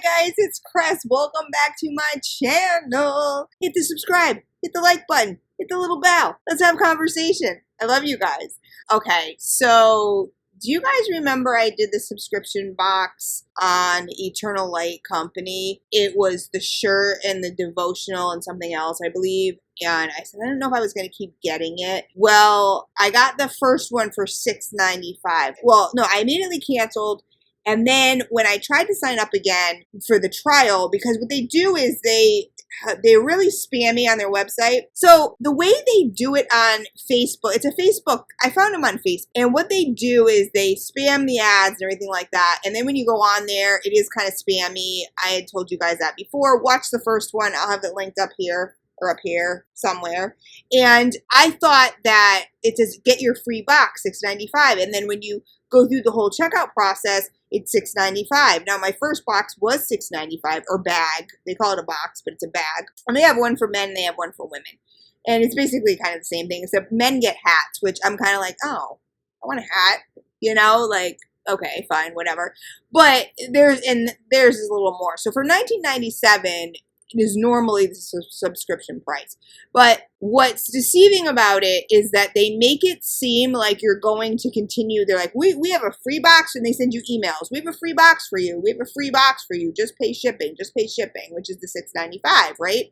guys, it's Cress. Welcome back to my channel. Hit the subscribe, hit the like button, hit the little bell. Let's have a conversation. I love you guys. Okay, so do you guys remember I did the subscription box on Eternal Light Company? It was the shirt and the devotional and something else, I believe. And I said, I don't know if I was going to keep getting it. Well, I got the first one for $6.95. Well, no, I immediately canceled. And then when I tried to sign up again for the trial, because what they do is they're really spammy on their website. So the way they do it on Facebook, it's a Facebook, I found them on Facebook. And what they do is they spam the ads and everything like that. And then when you go on there, it is kind of spammy. I had told you guys that before. Watch the first one. I'll have it linked up here or up here somewhere. And I thought that it says get your free box, $6.95. And then when you go through the whole checkout process, it's $6.95. Now, my first box was $6.95, or bag. They call it a box, but it's a bag. And they have one for men, they have one for women. And it's basically kind of the same thing, except men get hats, which I'm kind of like, oh, I want a hat. You know, like, okay, fine, whatever. But theirs is a little more. So for $19.97, is normally the subscription price. But what's deceiving about it is that they make it seem like you're going to continue. They're like, we have a free box, and they send you emails. We have a free box for you. We have a free box for you. Just pay shipping. Just pay shipping, which is the $6.95, right?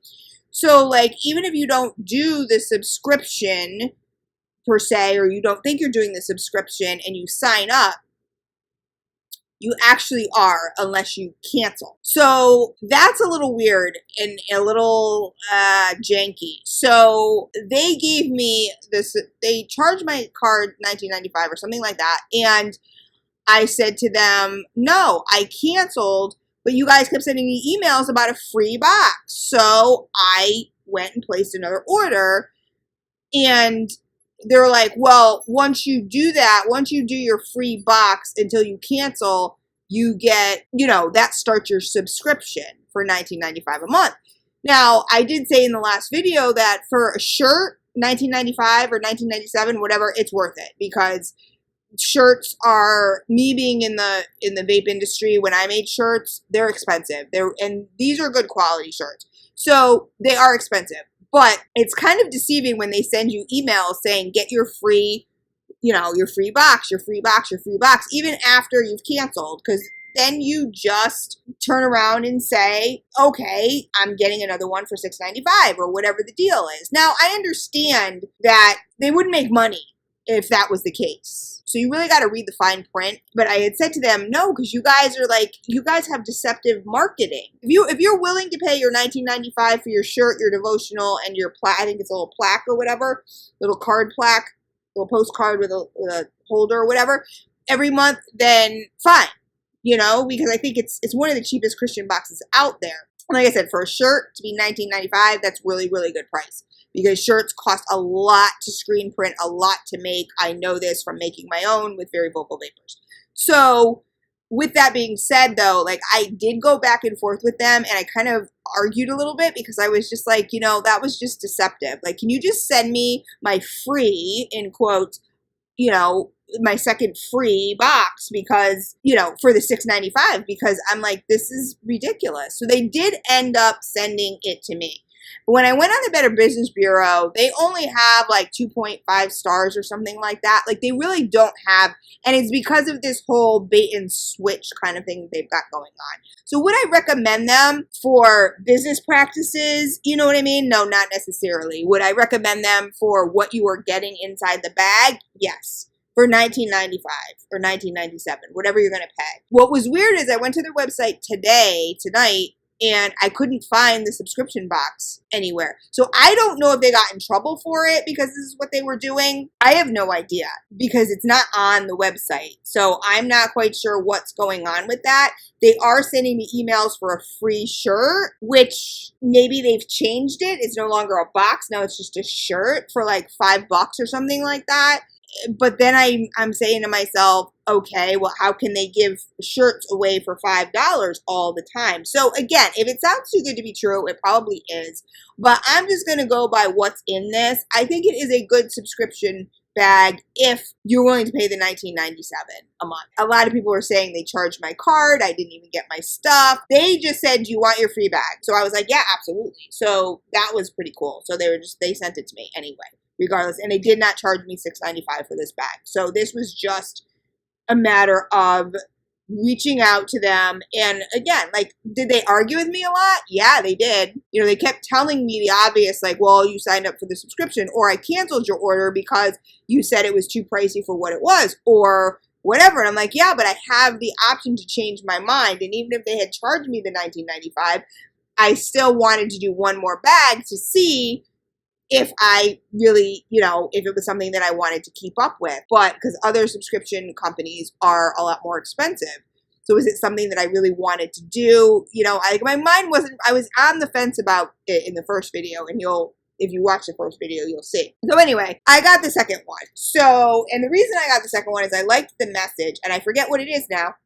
So, like, even if you don't do the subscription per se, or you don't think you're doing the subscription and you sign up, you actually are, unless you cancel. So that's a little weird and a little janky. So they gave me this, they charged my card $19.95 or something like that. And I said to them, no, I canceled, but you guys kept sending me emails about a free box. So I went and placed another order, and they're like, well, once you do that, once you do your free box until you cancel, you get, you know, that starts your subscription for $19.95 a month. Now, I did say in the last video that for a shirt, $19.95 or $19.97, whatever, it's worth it, because shirts are, me being in the vape industry, when I made shirts, they're expensive. And these are good quality shirts. So they are expensive. But it's kind of deceiving when they send you emails saying, get your free, you know, your free box, your free box, your free box, even after you've canceled, because then you just turn around and say, okay, I'm getting another one for $6.95 or whatever the deal is. Now, I understand that they wouldn't make money if that was the case. So you really got to read the fine print. But I had said to them, no, because you guys are like, you guys have deceptive marketing. If you're willing to pay your $19.95 for your shirt, your devotional, and your I think it's a little plaque or whatever, little card plaque, little postcard with a holder or whatever, every month, then fine. You know, because I think it's one of the cheapest Christian boxes out there. Like I said, for a shirt to be $19.95, that's really, really good price. Because shirts cost a lot to screen print, a lot to make. I know this from making my own with Very Vocal Vapors. So with that being said, though, like, I did go back and forth with them, and I kind of argued a little bit, because I was just like, you know, that was just deceptive. Like, can you just send me my free, in quotes, you know, my second free box, because, you know, for the $6.95, because I'm like, this is ridiculous. So they did end up sending it to me. When I went on the Better Business Bureau, they only have like 2.5 stars or something like that. Like, they really don't have, and it's because of this whole bait and switch kind of thing they've got going on. So would I recommend them for business practices? You know what I mean? No, not necessarily. Would I recommend them for what you are getting inside the bag? Yes. For $19.95 or $19.97, whatever you're going to pay. What was weird is I went to their website tonight, and I couldn't find the subscription box anywhere. So I don't know if they got in trouble for it because this is what they were doing. I have no idea, because it's not on the website. So I'm not quite sure what's going on with that. They are sending me emails for a free shirt, which maybe they've changed it. It's no longer a box. Now it's just a shirt for like $5 or something like that. But then I'm saying to myself, okay, well, how can they give shirts away for $5 all the time? So again, if it sounds too good to be true, it probably is. But I'm just going to go by what's in this. I think it is a good subscription bag if you're willing to pay the $19.97 a month. A lot of people were saying they charged my card. I didn't even get my stuff. They just said, do you want your free bag? So I was like, yeah, absolutely. So that was pretty cool. So they sent it to me anyway, regardless. And they did not charge me $6.95 for this bag. So this was just a matter of reaching out to them. And again, like, did they argue with me a lot? Yeah, they did. You know, they kept telling me the obvious, like, well, you signed up for the subscription, or I canceled your order because you said it was too pricey for what it was, or whatever. And I'm like, yeah, but I have the option to change my mind. And even if they had charged me the $19.95, I still wanted to do one more bag to see if I really, you know, if it was something that I wanted to keep up with. But because other subscription companies are a lot more expensive. So is it something that I really wanted to do? You know, my mind wasn't, I was on the fence about it in the first video, and if you watch the first video, you'll see. So anyway, I got the second one. So, and the reason I got the second one is I liked the message, and I forget what it is now,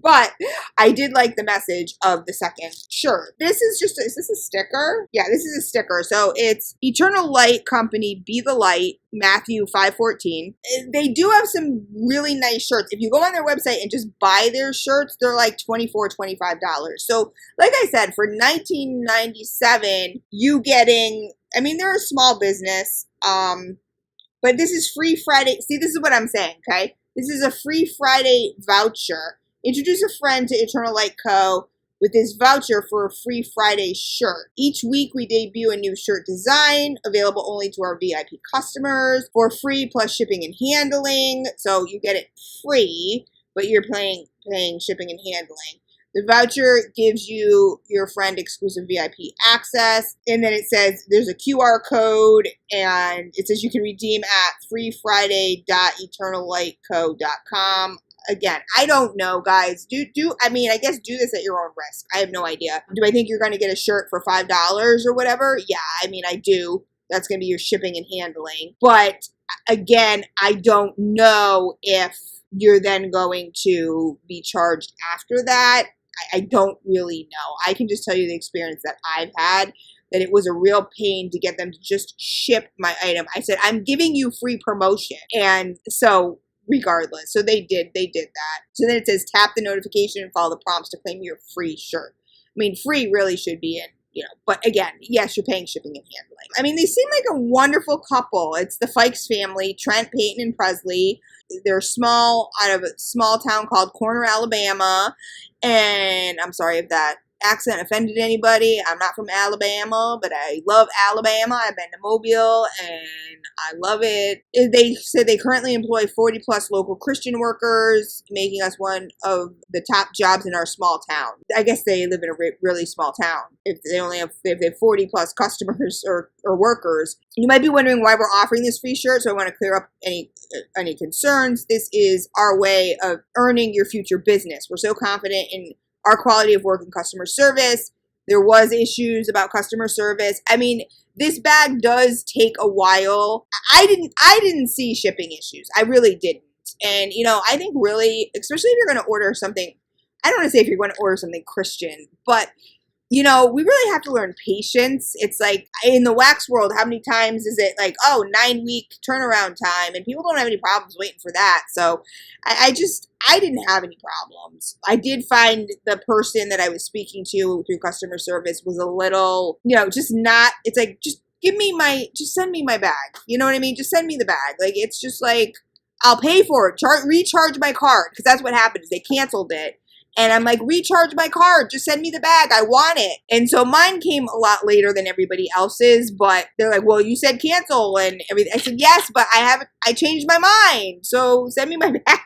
but I did like the message of the second shirt. This is just, is this a sticker? Yeah, this is a sticker. So it's Eternal Light Company, Be the Light, Matthew 5:14. They do have some really nice shirts. If you go on their website and just buy their shirts, they're like $24, $25. So like I said, for $19.97, you getting, I mean, they're a small business, but this is free Friday. See, this is what I'm saying, okay? This is a free Friday voucher. Introduce a friend to Eternal Light Co. with this voucher for a free Friday shirt. Each week we debut a new shirt design, available only to our VIP customers, for free plus shipping and handling. So you get it free, but you're paying shipping and handling. The voucher gives you your friend exclusive VIP access, and then it says there's a QR code, and it says you can redeem at freefriday.eternallightco.com. Again, I don't know, guys. I mean, I guess do this at your own risk. I have no idea. Do I think you're going to get a shirt for $5 or whatever? Yeah, I mean, I do. That's going to be your shipping and handling. But again, I don't know if you're then going to be charged after that. I don't really know. I can just tell you the experience that I've had, that it was a real pain to get them to just ship my item. I said, I'm giving you free promotion. And so regardless. So they did that. So then it says tap the notification and follow the prompts to claim your free shirt. I mean, free really should be in, you know, but again, yes, you're paying shipping and handling. I mean, they seem like a wonderful couple. It's the Fikes family, Trent, Peyton, and Presley. They're small, out of a small town called Corner, Alabama. And I'm sorry if that accent offended anybody. I'm not from Alabama, but I love Alabama. I've been to Mobile and I love it. They said they currently employ 40 plus local Christian workers, making us one of the top jobs in our small town. I guess they live in a really small town. If they have 40 plus customers or workers. You might be wondering why we're offering this free shirt, so I want to clear up any concerns. This is our way of earning your future business. We're so confident in our quality of work and customer service. There was issues about customer service. I mean, this bag does take a while. I didn't see shipping issues. I really didn't. And, you know, I think really, especially if you're going to order something, I don't want to say if you're going to order something Christian, but, you know, we really have to learn patience. It's like in the wax world, how many times is it like, 9-week turnaround time, and people don't have any problems waiting for that. So I didn't have any problems. I did find the person that I was speaking to through customer service was a little, you know, just not, it's like, just send me my bag. You know what I mean? Just send me the bag. Like, it's just like, I'll pay for it. Recharge my card. Because that's what happened is they canceled it. And I'm like, recharge my card. Just send me the bag. I want it. And so mine came a lot later than everybody else's. But they're like, well, you said cancel and everything. I said, yes, but I changed my mind. So send me my bag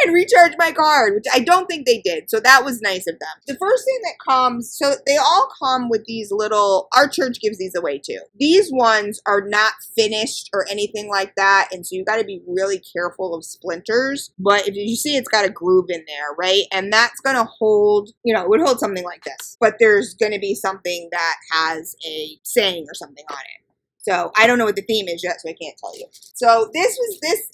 and recharge my card, which I don't think they did. So that was nice of them. The first thing that comes, so they all come with these little, our church gives these away too. These ones are not finished or anything like that. And so you got to be really careful of splinters. But if you see, it's got a groove in there, right? And that's going to hold, you know, it would hold something like this. But there's going to be something that has a saying or something on it. So I don't know what the theme is yet, so I can't tell you. So this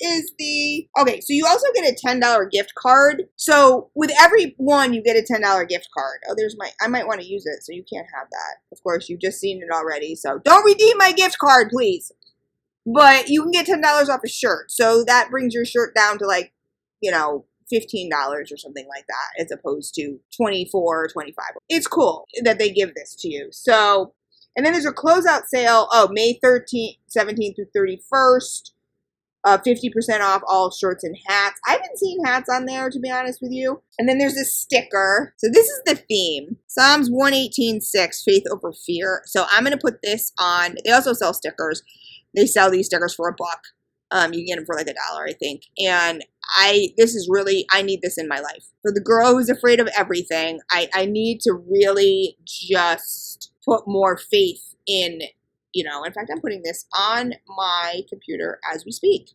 is the, okay, so you also get a $10 gift card. So with every one, you get a $10 gift card. Oh, I might want to use it, so you can't have that. Of course, you've just seen it already, so don't redeem my gift card, please. But you can get $10 off a shirt. So that brings your shirt down to like, $15 or something like that, as opposed to 24 or 25. It's cool that they give this to you. So, and then there's a closeout sale. Oh, May 13th, 17th through 31st. 50% off all shirts and hats. I haven't seen hats on there, to be honest with you. And then there's a sticker. So this is the theme. Psalms 118:6, faith over fear. So I'm going to put this on. They also sell stickers. They sell these stickers for $1. You can get them for like $1, I think. And I need this in my life. For the girl who's afraid of everything, I need to really just put more faith in, in fact, I'm putting this on my computer as we speak.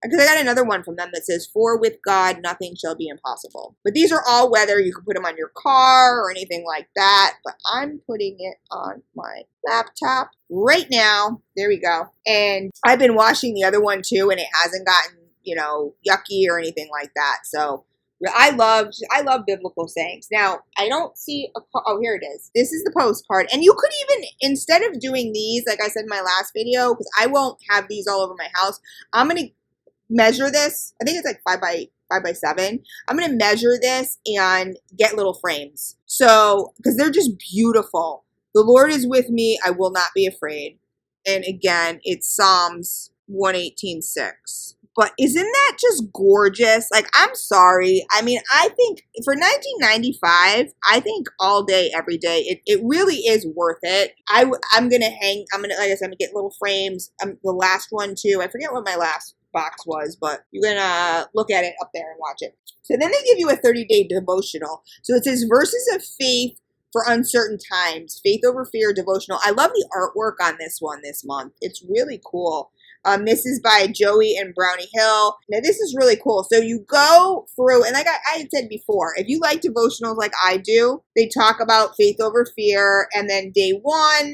Because I got another one from them that says, for with God, nothing shall be impossible. But these are all weather. You can put them on your car or anything like that. But I'm putting it on my laptop right now. There we go. And I've been washing the other one too, and it hasn't gotten, yucky or anything like that. So I love biblical sayings. Now, I don't see here it is. This is the postcard. And you could even, instead of doing these, like I said in my last video, because I won't have these all over my house, I'm going to measure this. I think it's like 5 by 7. I'm going to measure this and get little frames. So, because they're just beautiful. The Lord is with me. I will not be afraid. And again, it's Psalms 118:6. But isn't that just gorgeous? Like, I'm sorry. I mean, I think for $19.95, I think all day, every day, it really is worth it. I'm going to, like I said, I'm going to get little frames. The last one too. I forget what my last box was, but you're going to look at it up there and watch it. So then they give you a 30-day devotional. So it says verses of faith for uncertain times, faith over fear devotional. I love the artwork on this one this month. It's really cool. This is by Joey and Brownie Hill. Now, this is really cool. So you go through, and like I had said before, if you like devotionals like I do, they talk about faith over fear, and then day 1,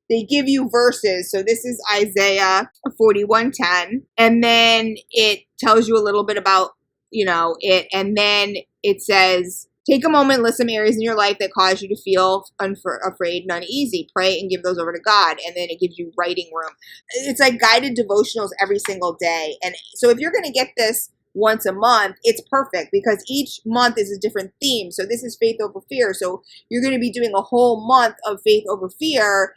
they give you verses. So this is Isaiah 41:10, and then it tells you a little bit about, it, and then it says, take a moment, list some areas in your life that cause you to feel afraid and uneasy. Pray and give those over to God. And then it gives you writing room. It's like guided devotionals every single day. And so if you're going to get this once a month, it's perfect because each month is a different theme. So this is faith over fear. So you're going to be doing a whole month of faith over fear.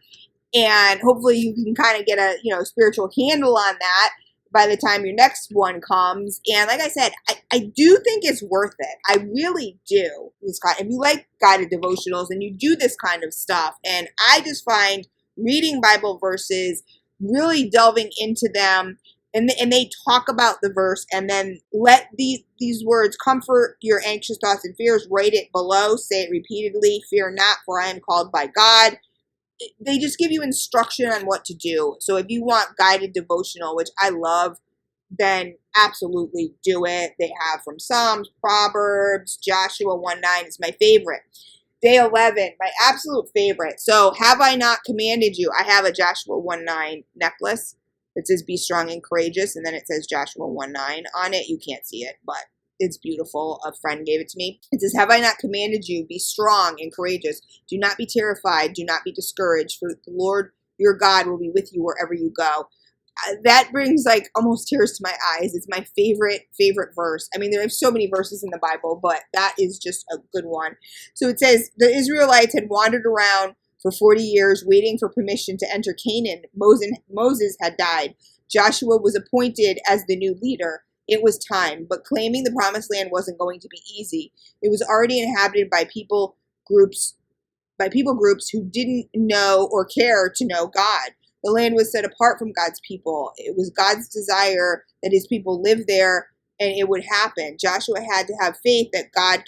And hopefully you can kind of get a, spiritual handle on that by the time your next one comes. And like I said, I do think it's worth it. I really do. If you like guided devotionals and you do this kind of stuff, and I just find reading Bible verses, really delving into them, and they talk about the verse, and then let these words comfort your anxious thoughts and fears. Write it below. Say it repeatedly. Fear not, for I am called by God. They just give you instruction on what to do. So if you want guided devotional, which I love, then absolutely do it. They have from Psalms, Proverbs, Joshua 1:9 is my favorite. Day 11, my absolute favorite. So have I not commanded you? I have a Joshua 1:9 necklace that says be strong and courageous. And then it says Joshua 1:9 on it. You can't see it, but it's beautiful. A friend gave it to me. It says, have I not commanded you? Be strong and courageous. Do not be terrified. Do not be discouraged. For the Lord your God will be with you wherever you go. That brings like almost tears to my eyes. It's my favorite verse. I mean, there are so many verses in the Bible, but that is just a good one. So it says, the Israelites had wandered around for 40 years waiting for permission to enter Canaan. Moses had died. Joshua was appointed as the new leader. It was time, but claiming the promised land wasn't going to be easy. It was already inhabited by people groups who didn't know or care to know God. The land was set apart from God's people. It was God's desire that his people live there, and it would happen. Joshua had to have faith that God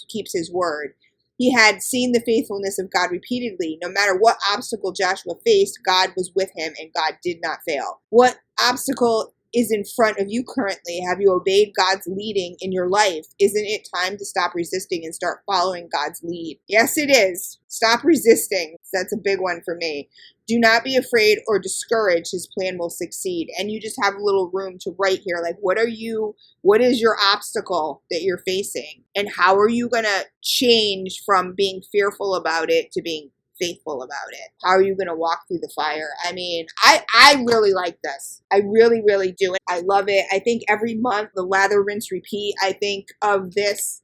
keeps his word. He had seen the faithfulness of God repeatedly. No matter what obstacle Joshua faced, God was with him, and God did not fail. What obstacle is in front of you currently? Have you obeyed God's leading in your life? Isn't it time to stop resisting and start following God's lead? Yes, it is. Stop resisting. That's a big one for me. Do not be afraid or discouraged. His plan will succeed. And you just have a little room to write here. Like, what is your obstacle that you're facing? And how are you going to change from being fearful about it to being faithful about it? How are you going to walk through the fire? I mean, I really like this. I really, really do. I love it. I think every month, the lather, rinse, repeat, I think of this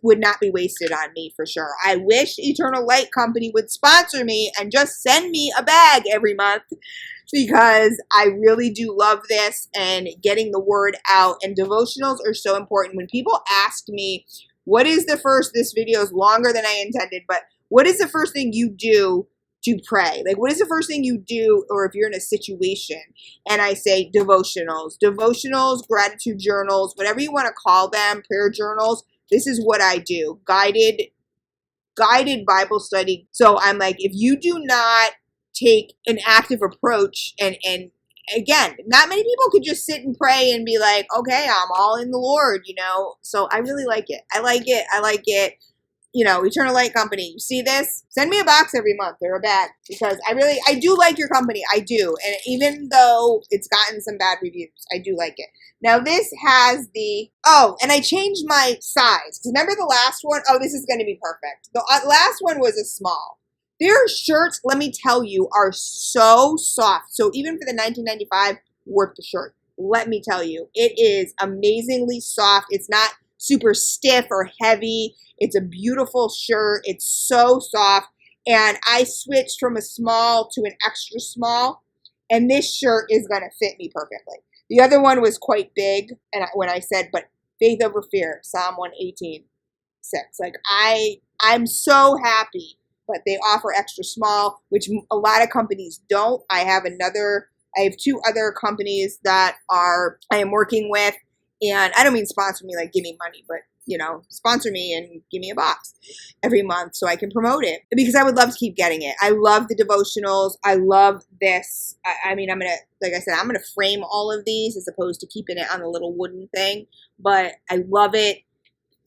would not be wasted on me for sure. I wish Eternal Light Company would sponsor me and just send me a bag every month, because I really do love this and getting the word out. And devotionals are so important. When people ask me, what is the first, this video is longer than I intended, but what is the first thing you do to pray? Like, what is the first thing you do, or if you're in a situation? And I say devotionals, gratitude journals, whatever you want to call them, prayer journals. This is what I do. Guided Bible study. So I'm like, if you do not take an active approach, and again, not many people could just sit and pray and be like, okay, I'm all in the Lord, you know? So I really like it. I like it. You know, Eternal Light Company, you see this? Send me a box every month or a bag, because I do like your company. I do. And even though it's gotten some bad reviews, I do like it. Now this has and I changed my size. Remember the last one? Oh, this is going to be perfect. The last one was a small. Their shirts, let me tell you, are so soft. So even for the $19.95, worth the shirt. Let me tell you, it is amazingly soft. It's not super stiff or heavy. It's a beautiful shirt. It's so soft. And I switched from a small to an extra small. And this shirt is going to fit me perfectly. The other one was quite big. And when I said, but faith over fear, Psalm 118:6. Like, I'm so happy. But they offer extra small, which a lot of companies don't. I have 2 other companies that I am working with. And I don't mean sponsor me like give me money, but, you know, sponsor me and give me a box every month so I can promote it, because I would love to keep getting it. I love the devotionals. I love this. I mean, I'm going to frame all of these as opposed to keeping it on a little wooden thing, but I love it.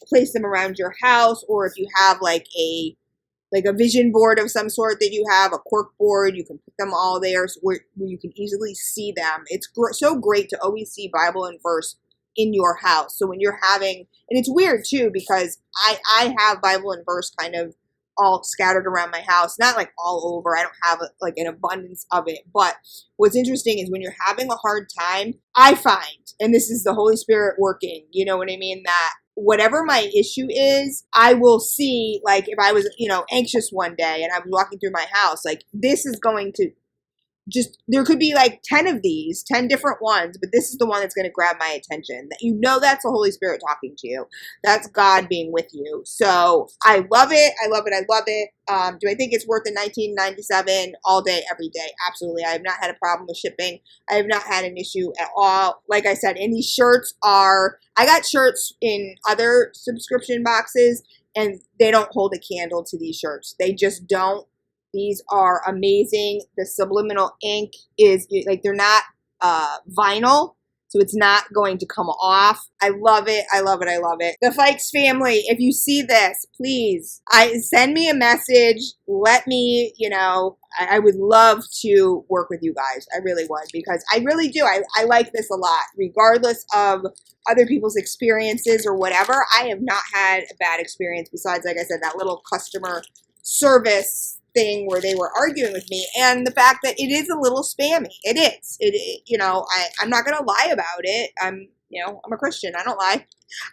Place them around your house, or if you have like a vision board of some sort that you have, a cork board, you can put them all there where you can easily see them. It's so great to always see Bible and verse in your house. So when you're having, and it's weird too, because I have Bible and verse kind of all scattered around my house, not like all over. I don't have like an abundance of it. But what's interesting is when you're having a hard time, I find, and this is the Holy Spirit working, you know what I mean, that whatever my issue is, I will see, like if I was, you know, anxious one day and I was walking through my house, like this is going to there could be like 10 of these, 10 different ones, but this is the one that's going to grab my attention. That, you know, that's the Holy Spirit talking to you. That's God being with you. So I love it. I love it. I love it. Do I think it's worth the $19.97 all day, every day? Absolutely. I have not had a problem with shipping. I have not had an issue at all. Like I said, and these shirts I got shirts in other subscription boxes, and they don't hold a candle to these shirts. They just don't. These are amazing. The subliminal ink is like, they're not vinyl, so it's not going to come off. I love it. I love it. I love it. The Fikes family, if you see this, please send me a message. Let me, you know, I would love to work with you guys. I really would, because I really do. I like this a lot, regardless of other people's experiences or whatever. I have not had a bad experience besides, like I said, that little customer service thing where they were arguing with me, and the fact that it is a little spammy. It is. You know, I'm not going to lie about it. I'm a Christian. I don't lie.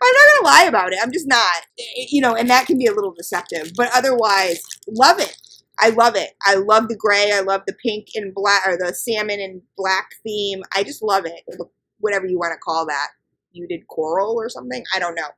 I'm not going to lie about it. I'm just not. You know, and that can be a little deceptive. But otherwise, love it. I love it. I love the gray. I love the pink and black, or the salmon and black theme. I just love it. Whatever you want to call that. Muted coral or something. I don't know.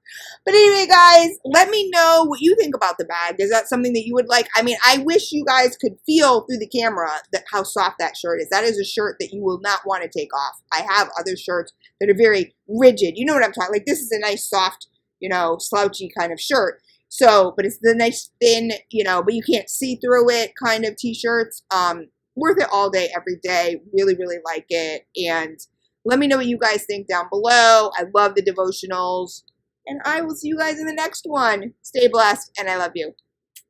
But anyway, guys, let me know what you think about the bag. Is that something that you would like? I mean, I wish you guys could feel through the camera how soft that shirt is. That is a shirt that you will not want to take off. I have other shirts that are very rigid. You know what I'm talking? Like, this is a nice soft, you know, slouchy kind of shirt. So, but it's the nice thin, you know, but you can't see through it kind of t-shirts. Worth it all day, every day. Really, really like it. And let me know what you guys think down below. I love the devotionals. And I will see you guys in the next one. Stay blessed, and I love you.